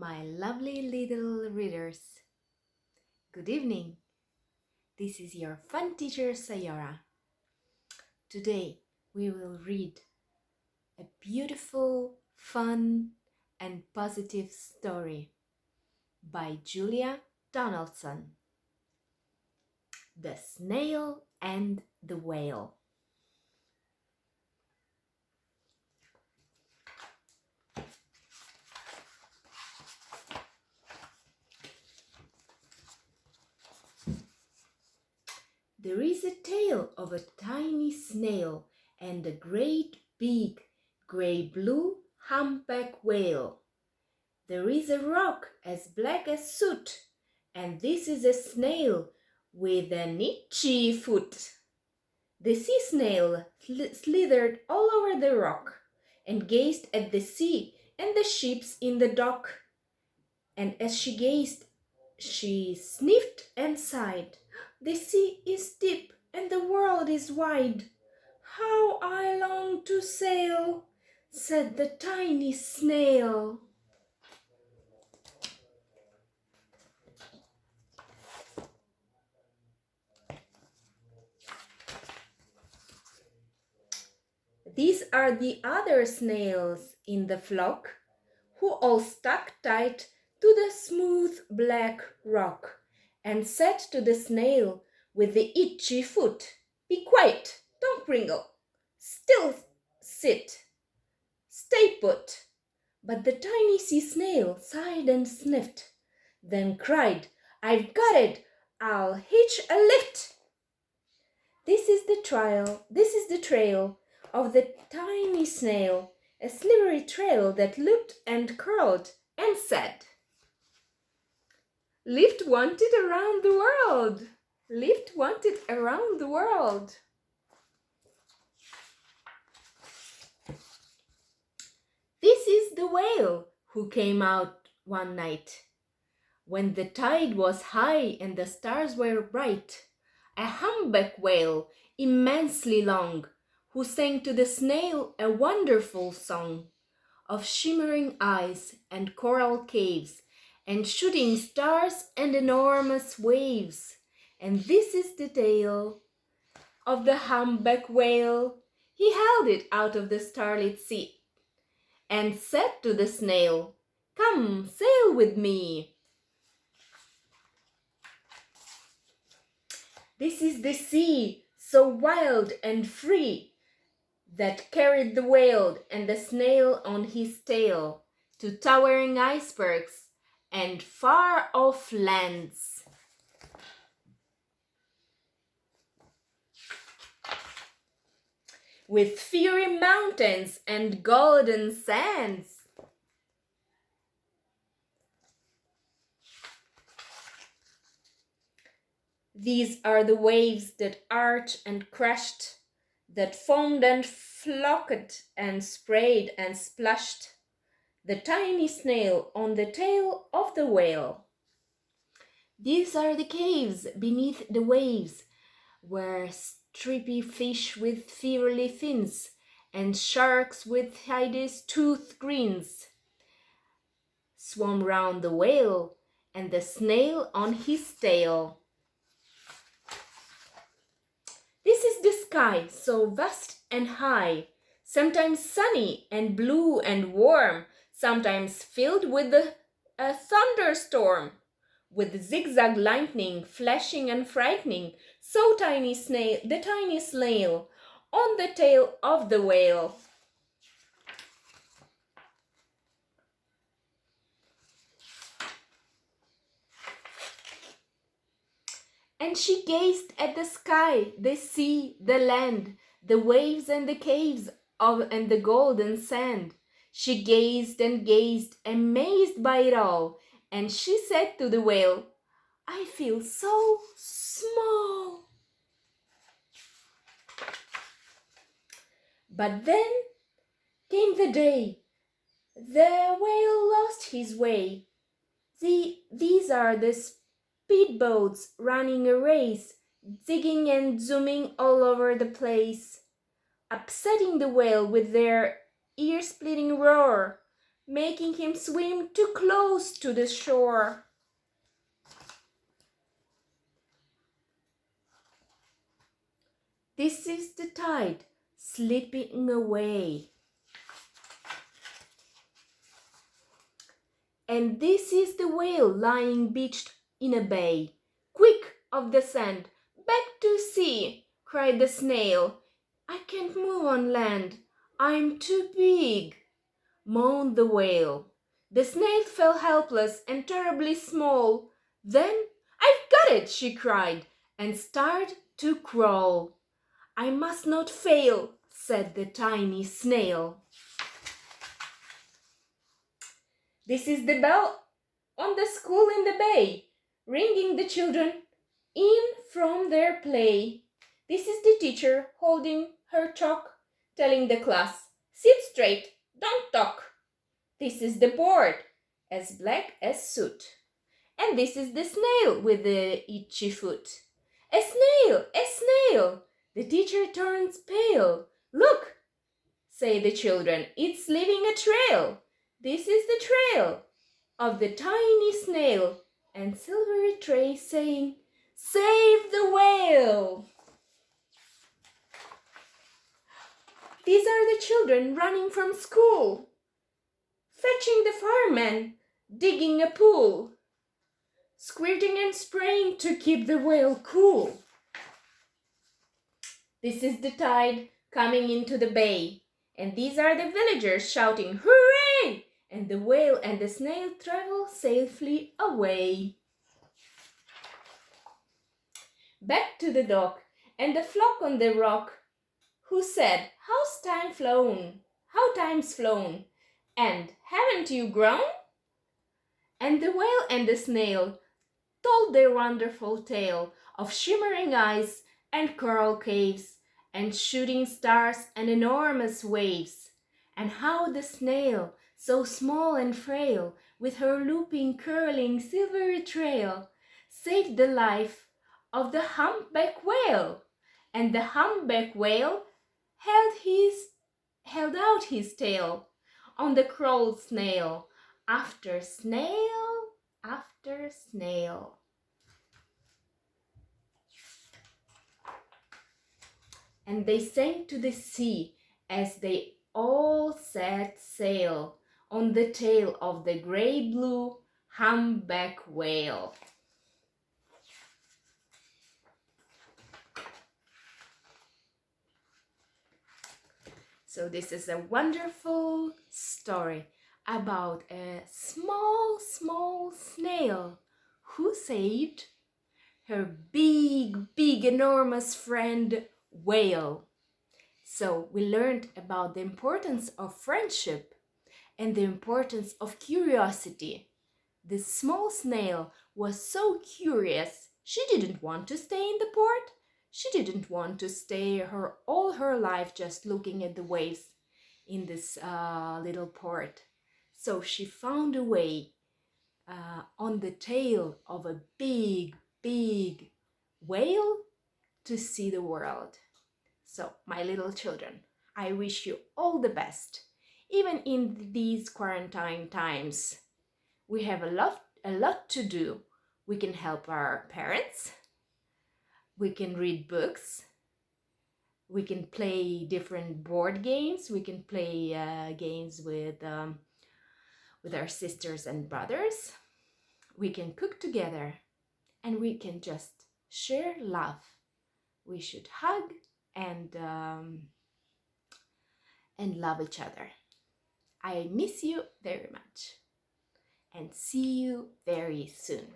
my lovely little readers. Good evening. This is your fun teacher Sayora. Today we will read a beautiful, fun, and positive story by Julia Donaldson. The Snail and the Whale. There is a tale of a tiny snail and a great big gray-blue humpback whale. There is a rock as black as soot, and this is a snail with an itchy foot. The sea snail slithered all over the rock and gazed at the sea and the ships in the dock. And as she gazed, she sniffed and sighed. The sea is deep and the world is wide. How I long to sail, said the tiny snail. These are the other snails in the flock, who all stuck tight to the smooth black rock, and said to the snail with the itchy foot, "Be quiet, don't wriggle, still sit, stay put." But the tiny sea snail sighed and sniffed, then cried, "I've got it, I'll hitch a lift." This is the trail of the tiny snail, a slippery trail that looped and curled and said, "Lift wanted around the world, lift wanted around the world." This is the whale who came out one night, when the tide was high and the stars were bright, a humpback whale immensely long, who sang to the snail a wonderful song of shimmering eyes and coral caves and shooting stars and enormous waves. And this is the tale of the humpback whale. He held it out of the starlit sea and said to the snail, "Come, sail with me." This is the sea, so wild and free, that carried the whale and the snail on his tail to towering icebergs and far-off lands. With fiery mountains and golden sands. These are the waves that arched and crashed, that foamed and flocked and sprayed and splashed the tiny snail on the tail of the whale. These are the caves beneath the waves, where stripy fish with feathery fins and sharks with hideous tooth grins swam round the whale and the snail on his tail. This is the sky, so vast and high, sometimes sunny and blue and warm, sometimes filled with a thunderstorm, with zigzag lightning flashing and frightening, so the tiny snail on the tail of the whale. And she gazed at the sky, the sea, the land, the waves and the caves and the golden sand. She gazed and gazed, amazed by it all, and she said to the whale, "I feel so small." But then came the day. The whale lost his way. These are the speedboats running a race, zigging and zooming all over the place, upsetting the whale with their ear-splitting roar, making him swim too close to the shore. This is the tide slipping away. And this is the whale lying beached in a bay. Quick, off the sand, back to sea, cried the snail. I can't move on land, I'm too big, moaned the whale. The snail fell helpless and terribly small. Then, I've got it, she cried, and started to crawl. I must not fail, said the tiny snail. This is the bell on the school in the bay, ringing the children in from their play. This is the teacher holding her chalk, telling the class, sit straight, don't talk. This is the board, as black as soot. And this is the snail with the itchy foot. A snail, a snail! The teacher turns pale. Look, say the children, it's leaving a trail. This is the trail of the tiny snail, and silvery tray saying, save the whale! These are the children running from school, fetching the fireman, digging a pool, squirting and spraying to keep the whale cool. This is the tide coming into the bay, and these are the villagers shouting, hooray! And the whale and the snail travel safely away. Back to the dock, and the flock on the rock, who said, how's time flown? How time's flown? And haven't you grown? And the whale and the snail told their wonderful tale of shimmering eyes and coral caves and shooting stars and enormous waves, and how the snail, so small and frail, with her looping, curling, silvery trail, saved the life of the humpback whale, and the humpback whale held out his tail on the cruel snail, after snail after snail. And they sank to the sea as they all set sail on the tail of the grey-blue humpback whale. So this is a wonderful story about a small snail who saved her big, enormous friend whale. So we learned about the importance of friendship and the importance of curiosity. This small snail was so curious, she didn't want to stay in the port. She didn't want to stay all her life just looking at the waves in this little port. So she found a way on the tail of a big whale to see the world. So, my little children, I wish you all the best. Even in these quarantine times, we have a lot to do. We can help our parents. We can read books. We can play different board games. We can play games with our sisters and brothers. We can cook together, and we can just share love. We should hug and love each other. I miss you very much, and see you very soon.